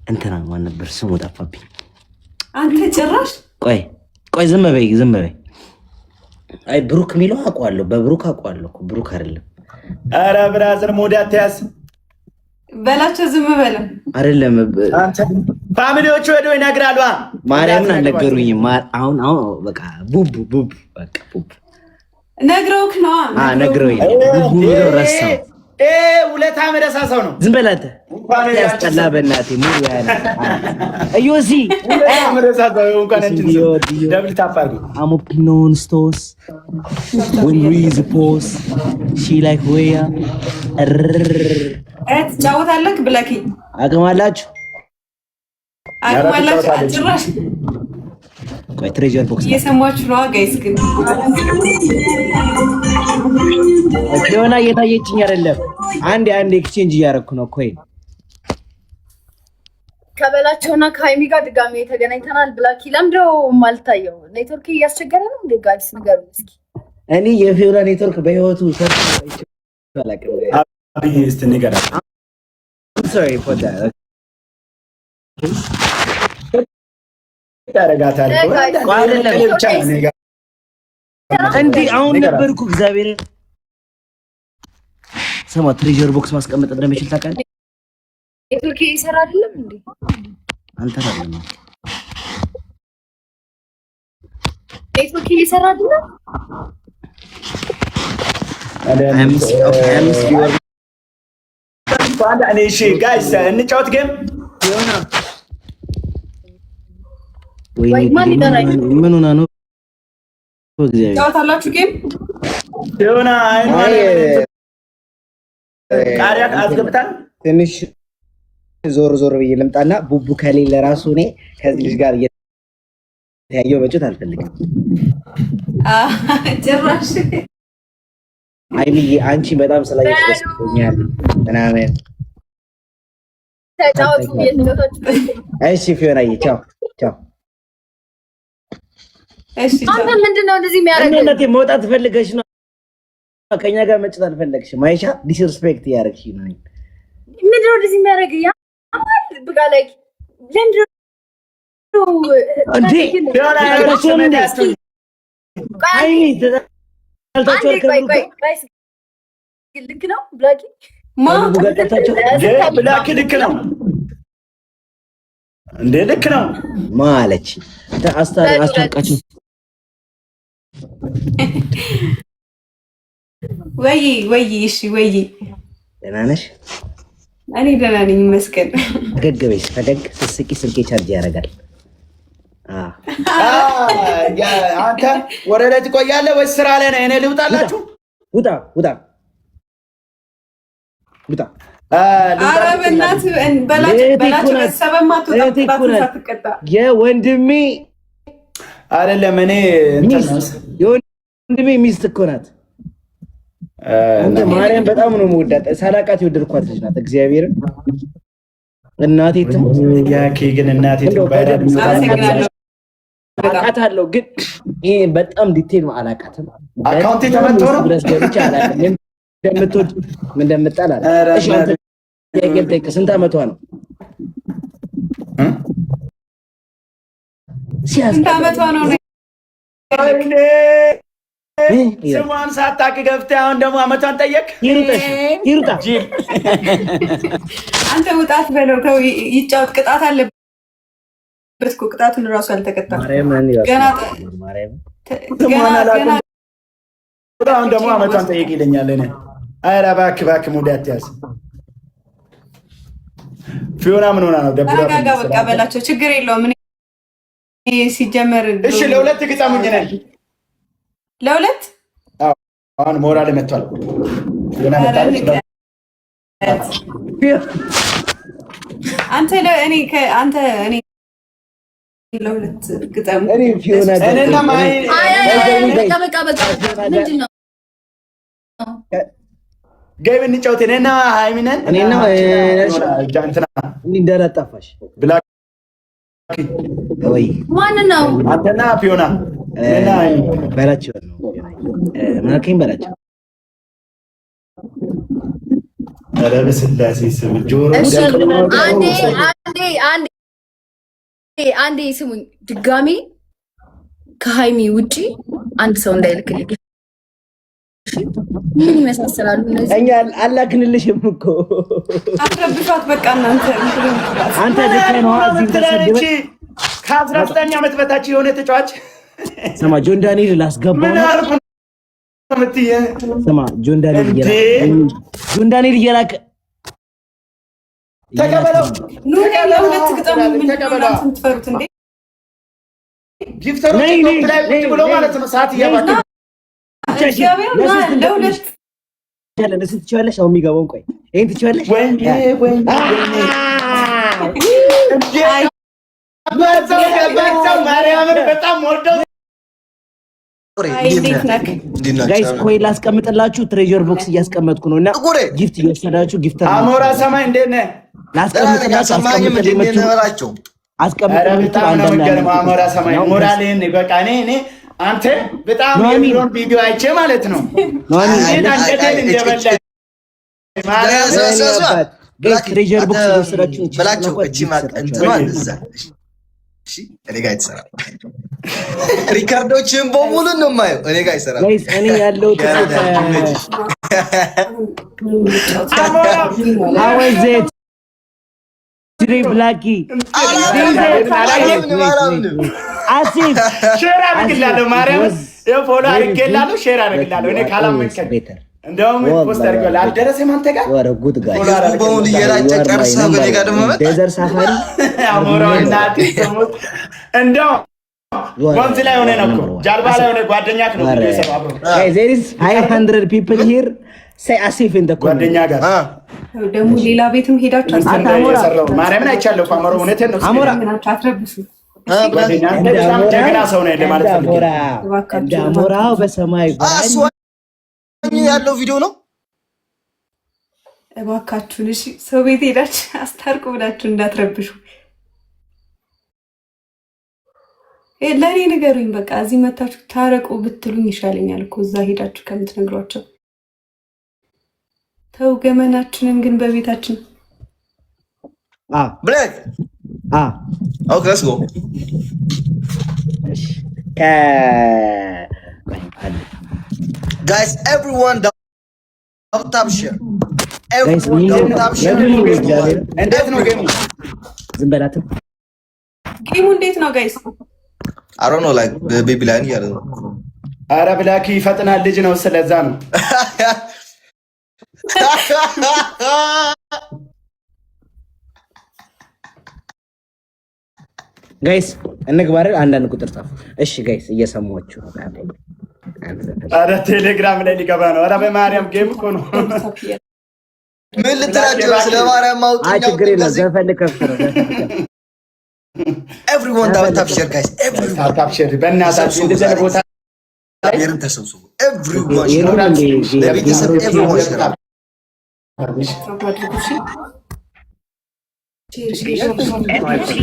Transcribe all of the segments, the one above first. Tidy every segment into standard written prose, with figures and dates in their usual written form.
እንትና ማን ነበር ስሙ ጠፋብኝ። አንተ ጭራሽ ቆይ ዝም በይ። አይ ብሩክ የሚለው አውቀዋለሁ፣ በብሩክ አውቀዋለሁ እኮ ብሩክ አይደለም። ኧረ ብራዘር ሞዳ አትያዝ በላቸው፣ ዝም በለ አይደለም። አንተ ፋሚሊዎቹ ሄዶ ይነግራሉ። ማርያምን አልነገሩኝም። አሁን በቃ ቡቡ በቃ ቡቡ ነግረውክ ነው። ነግረውኝ ቡቡ ነው ረሳው። ሁለታ መደሳሰው ነው። ዝም በላት ያስጠላ በእናቴ ሙሉ ያለ አዮሲ መደሳሰው እንኳን እንትን ደብል ታፋርጉ አሞፒኖን ስቶስ when reads post she like where ትጫወታለህ ብላኪ አቅማላችሁ ጭራሽ ቆይ ትሬጀር ቦክስ እየሰማችሁ ነው ጋይስ። ግን ሆና እየታየችኝ አይደለም። አንድ ኤክስቼንጅ እያደረኩ ነው። ኮይን ከበላቸውና ከሃይሚ ጋር ድጋሜ ተገናኝተናል። ብላኪ ለምንድነው የማልታየው? ኔትወርክ እያስቸገረ ነው እንዴ ጋይስ? ንገሩኝ እስኪ። እኔ የፊዮና ኔትወርክ በህይወቱ ሰርቶ እስቲ ንገራ። sorry for that ታረጋታል እንዴ? አሁን ነበርኩ እግዚአብሔር ሰማ ትሬጀር ቦክስ ማስቀመጥ እንደምችል ታውቃለህ? ኔትወርክ እየሰራ አይደለም እንዴ? አንተ አይደለም ኔትወርክ እየሰራ አይደለም። እሺ ጋይስ እንጫወት ጌም ሆና ምን ሆና ነው? ጫወታላችሁ ጌም ሆና ቃሪያ አስገብታል። ትንሽ ዞር ብዬ ልምጣና ቡቡ ከሌለ ራሱ እኔ ከዚህ ልጅ ጋር እየተያየው መጮት አልፈልግም። ጭራሽ አይሚዬ አንቺ በጣም ስላየሽኛል ምናምን ተጫወቱ። እሺ ፊዮናዬ ቻው። እሺ አንተ ምንድነው እንደዚህ የሚያደርገው? እናቴ መውጣት ፈልገሽ ነው? ከኛ ጋር መጫወት አልፈለግሽም? አይሻ ዲስሪስፔክት ያደርግሽ ነው። ምንድነው እንደዚህ የሚያደርገው? ያ በቃ ላይ ለምንድነው እንዴ ፊዮና ያለችው እንዴ? አይሚ ልክ ነው ብላኪ ብላኪ ልክ ነው እንዴ? ልክ ነው ማለች አስታውቃችሁ ወይ እሺ ወይ ደህና ነሽ? እኔ ደህና ነኝ ይመስገን። ፈገግ በይ። ፈገግ ስትስቂ ስልኬ ቻርጅ ያደርጋል። አንተ ወደ ላይ ትቆያለህ ወይስ ስራ ላይ ነህ? እኔ ልውጣላችሁ? ውጣ። ኧረ በእናትህ በላቸው በሰበማ ትቀጣ። የወንድሜ አይደለም እኔ የወንድሜ ሚስት እኮ ናት። ማርያም በጣም ነው የምወዳት። ሳላውቃት የወደድኳት ልጅ ናት። እግዚአብሔርን እናቴ ግን እናቴ አውቃታለሁ፣ ግን ይሄ በጣም ዲቴል አላውቃትም። አካውንቴ ተመቶ ነው ድረስ ገብቼ አላውቅም። እንደምትወድ ምን እንደምጣል አለ። እሺ አንተ የገልጠቅ ስንት አመቷ ነው? ስንት አመቷ ነው? ስሟን ሳታውቅ ገብተህ አሁን ደግሞ አመቷን ጠየቅ። ይሩጣ አንተ ውጣት በለው። ተው ይጫወት። ቅጣት አለበት እኮ። ቅጣቱን እራሱ አልተቀጣም ገና። አሁን ደግሞ አመቷን ጠየቅ ይለኛል። እኔ ኧረ እባክህ ሙድ አትያዝ። ፊዮና ምን ሆና ነው? ተረጋጋ በቃ በላቸው። ችግር የለውም። እኔ ሲጀመር እሺ ለሁለት ግጠሙኝ ነኝ። ለሁለት አሁን ሞራል መጥቷል። አንተ እኔ ለሁለት ግጠሙ። እኔ ፊዮና እኔና ማይ በቃ ምንድን ነው ገብ እንጫወት። እኔና ሃይሚ ነን። እኔና እንትና እንዳላጣፋሽ ብላክ ወይ ማን ነው? አንተና ፊዮና እኔና በላቸው ነው ማከኝ በላቸው። ኧረ በስላሴ ስም ጆሮ አንዴ ስሙኝ። ድጋሚ ከሃይሚ ውጪ አንድ ሰው እንዳይልክልኝ። ምን ይመሳሰላሉ እነዚህ? እኛ አላክንልሽም እኮ አትረብሿት። በቃ አንተ ልከህ ነው እዚህ ተሰደበ። ከ19 ዓመት በታች የሆነ ተጫዋች ስማ፣ ጆን ዳንኤል ላስገባው ነው። ስማ፣ ጆን ዳንኤል እየላከ ተቀበለው። ሁለት ግጠም የምትፈሩት እንዴ? ጊፍተሮች ላይ ቁጭ ብሎ ማለት ነው ሰዓት እያባከነ ለሁለት ትችያለሽ። አሁን የሚገባውን ቆይ ይሄን ትችያለሽ ወይ? ማርያምን በጣም ወርደው ጋይስ ኮይን ላስቀምጥላችሁ። ትሬጀር ቦክስ እያስቀመጥኩ ነው እና ጊፍት እየወሰዳችሁ ጊፍተር አሞራ ሰማይ እንዴት ነህ? ላስቀምጥላችሁ። አስቀምጥላችሁ አሞራ ሰማይ ሞራሌን በቃ እኔ አንተ በጣም የሚሮን ቪዲዮ አይቼ ማለት ነው አንጀቴን እንደበላ ጋይስ ትሬጀር ቦክስ እየወሰዳችሁ በላቸው። እቺ ማቀንተኗን እዛ እሺ፣ እኔ ጋር ይሰራ ሪካርዶችን በሙሉ ነው የማየው። እኔ ጋር ይሰራ ጋይስ እኔ ያለው አወዘት ትሪ ብላኪ አሲፍ ሼር አድርግላለሁ። ማርያም ፎሎ አድርግላለሁ፣ ሼር አድርግላለሁ። እኔ ካላመንከኝ እንደውም ፖስት አድርገዋል። አልደረሰም አንተ ጋር ወረ ጉድ ጋር በሙሉ እየራጨ ቀርሳ በኔ ጋር ደግሞ መጣ። ዴዘር ሳፋሪ አሞራውና አትሰሙት። እንደው ወንዝ ላይ ሆነ ነው እኮ ጃልባ ላይ ሆነ ጓደኛክ ነው የሰራው አብሮ። there is 500 people here say asif in the ጓደኛ ጋር ደግሞ ሌላ ቤትም ሄዳችሁ አሞራው ማርያምን አይቻለሁ። አሞራው እውነቴን ነው። አሞራ አትረብሱ። ጓደኛ በጣም ጀግና ሰው ነው ለማለት ፈልጌ አሞራው በሰማይ ያለው ቪዲዮ ነው። እባካችሁን እሺ፣ ሰው ቤት ሄዳችሁ አስታርቁ ብላችሁ እንዳትረብሹ። ለእኔ ንገሩኝ። በቃ እዚህ መታችሁ ታረቁ ብትሉኝ ይሻለኛል እኮ እዛ ሄዳችሁ ከምትነግሯቸው። ተው ገመናችንን ግን በቤታችን ብላክ ኦኬ ሌትስ ጎ guys everyone tap share everyone tap share እንዴት ነው ጌሙ? ዝም በላትም ጌሙ እንዴት ነው ጋይስ? I don't know like baby line ያለ ነው። አረ ብላኪ ይፈጥናል ልጅ ነው ስለዛ ነው። ጋይስ እንግባረን አንዳንድ ቁጥር ጻፉ። እሺ ጋይስ እየሰማችሁ አረ ቴሌግራም ላይ ሊገባ ነው። አረ በማርያም ጌም እኮ ነው። ምን ልትላቸው ስለ ማርያም ማውጣት ችግር የለም። ዘፈን ከፍት ነው። everyone tap share guys everyone tap share በእናታችሁ እንደዚህ ቦታ ያለን ተሰብስቡ everyone ለቤተሰብ everyone share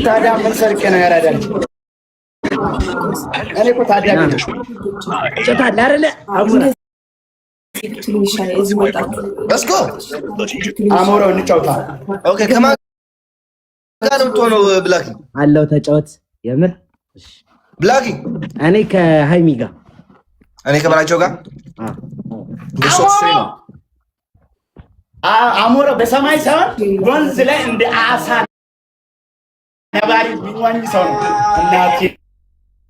ታዲያ ምን ሰርቄ ነው ያራዳል? እኔ እኮ ታዲያ ጨታል አይደለ? let's go አሞራው እንጫውታ። ኦኬ ከማን ጋር ነው ብላኪ አለው ተጫወት። የምር ብላኪ እኔ ከሃይሚ ጋር እኔ ከበላቸው ጋር አሞራው በሰማይ ሳይሆን ወንዝ ላይ እንደ አሳ ነባሪ ቢዋኝ ሰው ነው። እናቴ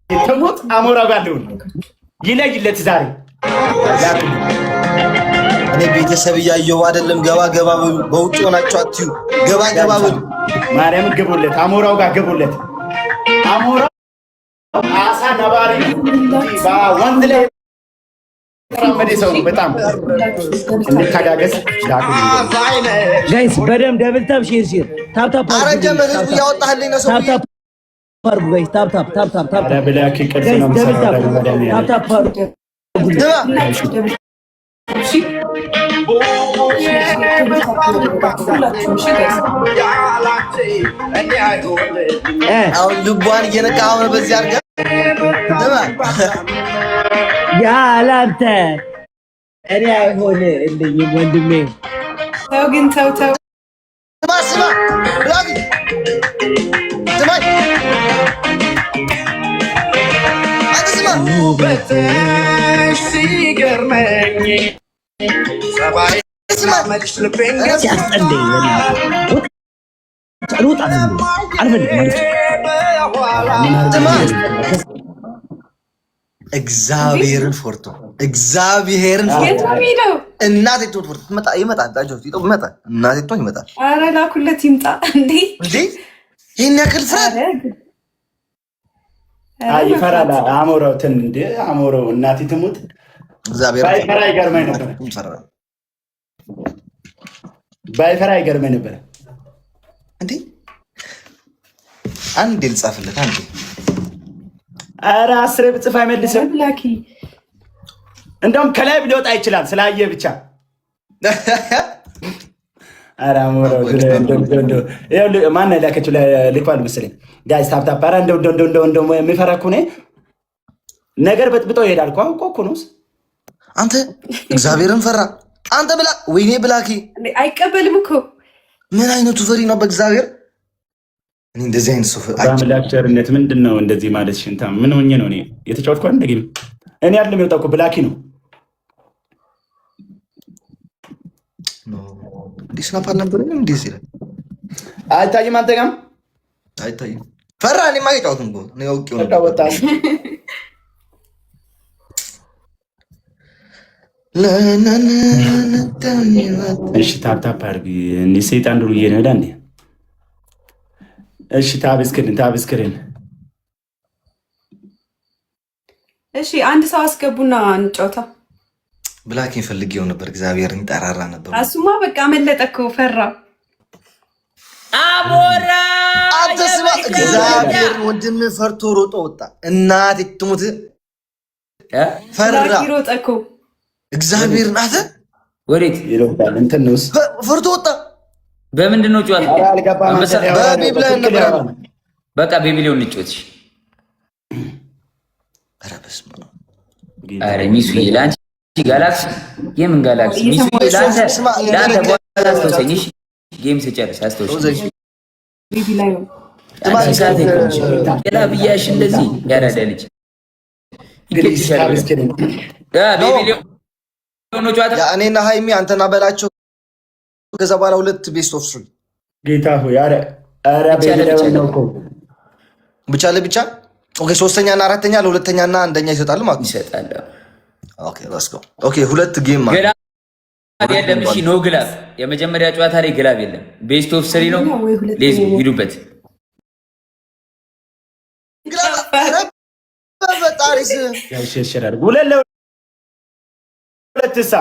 ተሞት አሞራው ጋር ነው ይለይለት ዛሬ እኔ ቤተሰብ እያየሁ አይደለም። ገባ ገባ በውጭ ሆናችሁ አትዩ። ገባ ገባ በሉ ማርያም ግቡለት፣ አሞራው ጋር ግቡለት። አሞራው አሳ ነባሪ ወንዝ ላይ ተራመደ ሰው ነው። በጣም እንታጋገስ ጋይስ በደም ደብል ታፕ ሼር ሼር ታፕ ታፕ አረጀ መዝቡ ያወጣህልኝ ነው ሰው ታፕ አርጉ ጋይስ ታፕ ታፕ ታፕ ታፕ ታፕ ብላኪ ቅርጽ ነው ታፕ ታፕ አርጉ አሁን ልቧን እየነካ አሁን በዚህ አድርገህ ያላንተ እኔ አይሆንልኝም ወንድሜ። ተው ግን ተው ተው። ስማ ብላጊ ስማኝ አንተ ስማ ውበትሽ ሲገርመኝ ሰባይ መልሽ ልቤን ሲያስጠልኝ ሩጥ አልፈልግም ማለት ስማ እግዚአብሔርን ፎርቶ እግዚአብሔርን እናቴ ትሞት ፎርቶ ይመጣል እናቴ ትሞት ይመጣል። ኧረ ላኩለት ይምጣ እንዴ ይህን ያክል ፍርሃት ይፈራል። አሞራው እንደ አሞራው እናቴ ትሙት እግዚአብሔር ባይፈራ ይገርመኝ ነበር። ባይፈራ ይገርመኝ ነበር። እንዴ አንዴ ልጻፍለት አንዴ። ኧረ 10 ብጽፍ አይመልስም። ላኪ እንደውም ከላይ ሊወጣ ይችላል ስላየ ብቻ። ኧረ አሞራው ማን ላከችው? ልኳል መሰለኝ። ጋይስ ታፕታፕ። ኧረ እንደው የሚፈራ እኮ ነው ነገር በጥብጦ ይሄዳል እኮ አውቆ እኮ ነው። አንተ እግዚአብሔርን ፈራ አንተ ብላ ወይኔ ብላኪ አይቀበልም እኮ ምን አይነቱ ፈሪ ነው በእግዚአብሔር። እኔ እንደዚህ አይነት ሰው በአምላክ ቸርነት ምንድን ነው እንደዚህ ማለት? ሽንታ ምን ሆኜ ነው እኔ የተጫወትኩ? እንደግም እኔ አይደለም የወጣው እኮ ብላኪ ነው። እንዲህ ስናፓር ነበር እንዴ ሲል አይታይም። አንተ ጋርም አይታይም። ፈራ እኔ ማይጫወትም እኮ ነው ያውቂው ነው ወጣ እሺ ታፕታፕ አድርጊ። እኔ ሰይጣን ዱርዬ ነው እንዴ? እሺ ታብ እስክሪን እሺ አንድ ሰው አስገቡና እንጫወታ። ብላኪን ፈልጌው ነበር። እግዚአብሔርን ይጠራራ ነበር። እሱማ በቃ መለጠ እኮ ፈራ። አሞራ አትስማ። እግዚአብሔር ወንድም ፈርቶ ሮጦ ወጣ። እናቴ ትሙት ፈራ ሮጠ እኮ እግዚአብሔርን አተ ወዴት ይሮጣል? እንትን ነው ፈርቶ ወጣ። በምንድን ነው ጨዋታ? በቢብላን ነበር። በቃ ቤቢሊዮን እንጫወት። ኧረ በስመ አብ። ኧረ ሚሱ ይላንቺ ጋላክሲ የምን ጋላክሲ ሚሱ ለአንተ በኋላ አስተውሰኝ። እሺ ጌም ስጨርስ አስተውሰኝ። ቤቢሊዮን ገና ብያሽ እንደዚህ ያራዳ ልጅ ይገጭሻል። ቤቢሊዮን እኔና ሃይሚ አንተና በላቸው። ከዛ በኋላ 2 ቤስት ኦፍ 3 ጌታ ሆይ ኧረ ቤቢሊዮን ነው እኮ ብቻ ለብቻ። ኦኬ 3ኛና 4ኛ ለሁለተኛና አንደኛ ይሰጣሉ ማለት ነው። ይሰጣሉ። ኦኬ ሌትስ ጎ። ኦኬ 2 ጌም ማለት ግላብ የለም። እሺ ኖ ግላብ። የመጀመሪያ ጨዋታ ላይ ግላብ የለም። ቤስት ኦፍ 3 ነው። ሌዚ ሂዱበት። ግላብ በፈጣሪስ ያሽሽራል። ሁለት ሳ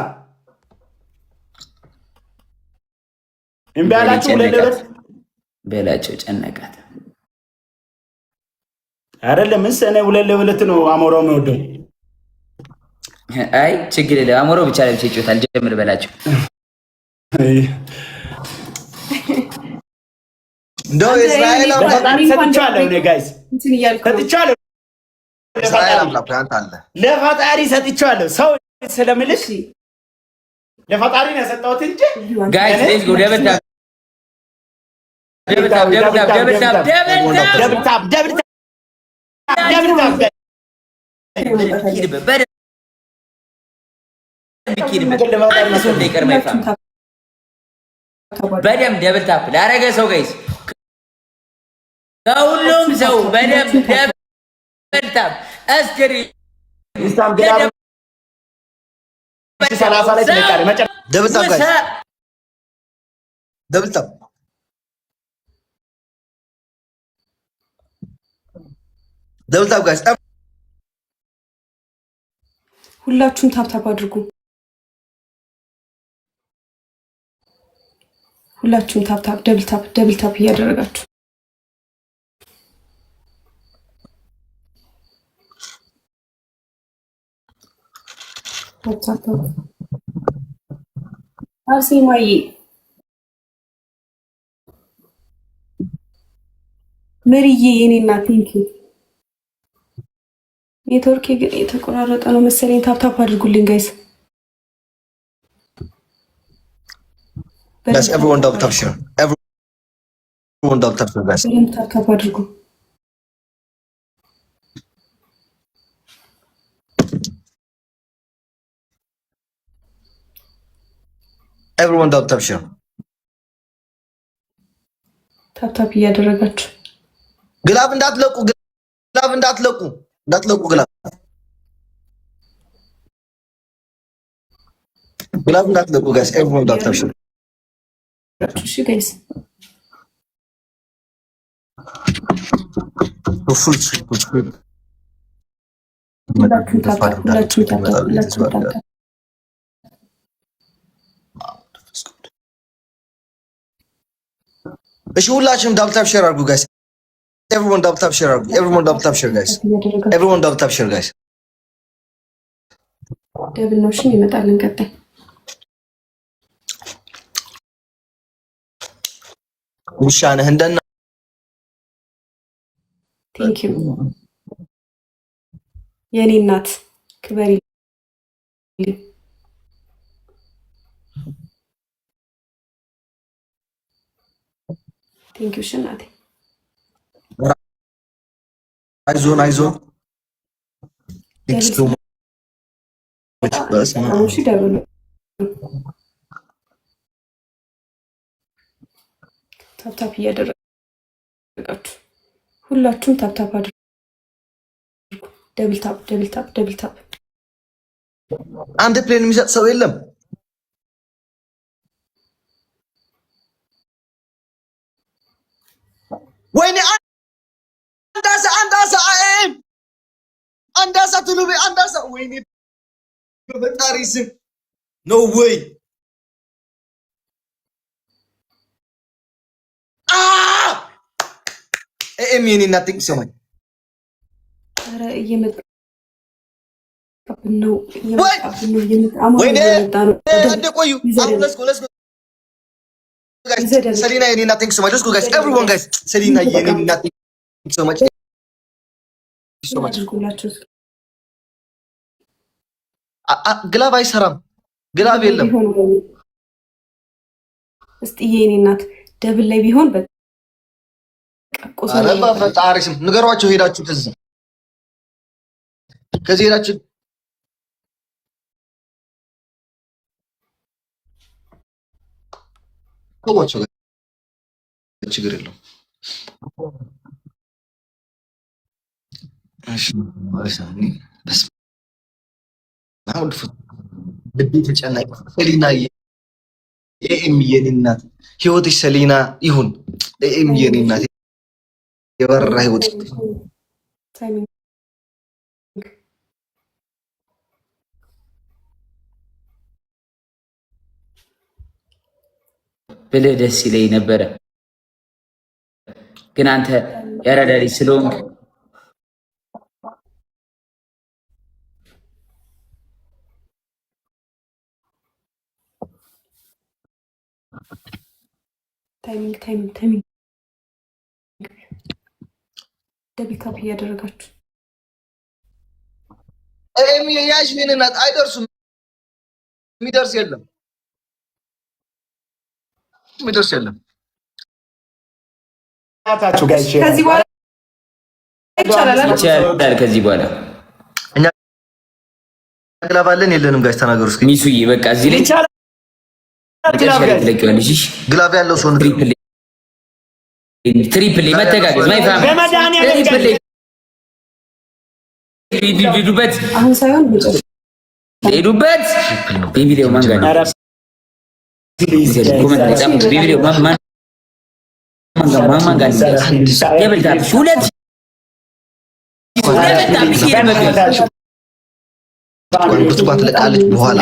እምባላችሁ ሁለት በላቸው ጨነቃት አይደለም። እኔ ሁለት ነው አሞራው የሚወደው። አይ ችግር የለም። አሞራው ብቻ ላይ ይጫወታል። ጀምር በላቸው። እንደው እስራኤል ለፈጣሪ ሰጥቻለሁ። እኔ ጋይስ ሰጥቻለሁ። ለፈጣሪ ሰጥቻለሁ። ሰው ስለምልሽ ለፈጣሪ ነው የሰጠሁት እንጂ ጋይስ ሌትስ ጎ በደምብ ደብል ታፕ ላረገ ሰው ጋይስ ከሁሉም ሰው በደምብ ደብል ታፕ እስክሪ ደብል ታፕ ጋይስ ሁላችሁም ታፕታፕ አድርጉ። ሁላችሁም ታፕታፕ ደብል ታፕ እያደረጋችሁ አርሴማዬ መሪዬ የኔ እናት ቴንኪው። ኔትወርክ ግን የተቆራረጠ ነው መሰለኝ። ታፕታፕ አድርጉልኝ ጋይስ። Guys, everyone double tap share. Everyone double tap share, guys. Everyone double tap share. ታፕታፕ እያደረጋችሁ ግላብ እንዳትለቁ ግላብ እንዳትለቁ guys. Everyone double tap share. እሺ ጋይስ full screen. እሺ ሁላችሁም double tap share አድርጉ guys. Everyone double tap share አድርጉ. Everyone double tap share guys. Everyone double tap share guys. ደብል ነው እሺ ይመጣልን ቀጣይ ውሻ ነህ እንደና ቴንክ ዩ የኔ እናት ክበሪ ቴንክ ዩ ሽናቴ አይዞን Thanks so much. እሺ ደብል ታፕታፕ እያደረጋችሁ ሁላችሁም ታፕታፕ አድርጉ። ደብል ታፕ አንድ ፕሌን የሚሰጥ ሰው የለም። ወይኔ አንዳሳ ትሉቤ አንዳሳ ወይኔ በፈጣሪ ስም ኖ ወይ ኤሚኒ ናቲንግ ሰማኝ አረ እየመጣብን ነው ወይኔ አንዴ ቆዩ let's go guys ሰሊና የኔ ናቲንግ ሰማኝ let's go guys everyone guys ሰሊና የኔ ናቲንግ ሰማኝ so much ግላብ አይሰራም ግላብ የለም እስቲ የኔ እናት ደብል ላይ ቢሆን በቃ አረ በፈጣሪ ስም ንገሯቸው ሄዳችሁ ከዚህ ሄዳችሁ ተዋቸው ችግር የለውም እሺ ማለት ነው በስ አሁን ልቤ ተጨነቀ ሰሊና የኤም የኔ እናት ህይወትሽ ሰሊና ይሁን ኤም የኔ እናት የበራ ህይወት ብልህ ደስ ይለኝ ነበረ ግን አንተ ያራዳ ልጅ ስለሆንክ ታይሚንግ ደብል ታፕ እያደረጋችሁ ኤም ያሽኔ እናት አይደርሱም የሚደርስ የለም ከዚህ በኋላ ይቻላል ከዚህ በኋላ እኛ ግላብ አለን የለንም ጋይስ ተናገሩ እስኪ ሚሱዬ በቃ እዚህ ላይ ግላብ ያለው ሰው ትሪፕል መተጋገዝ ማይፋም ሄዱበት አሁን ሳይሆን ሄዱበት ቪዲዮ ማንጋ ነው ኮሜንት ጻፉ ቪዲዮ ማንጋ የበልታል ሁለት ባትለቃለች በኋላ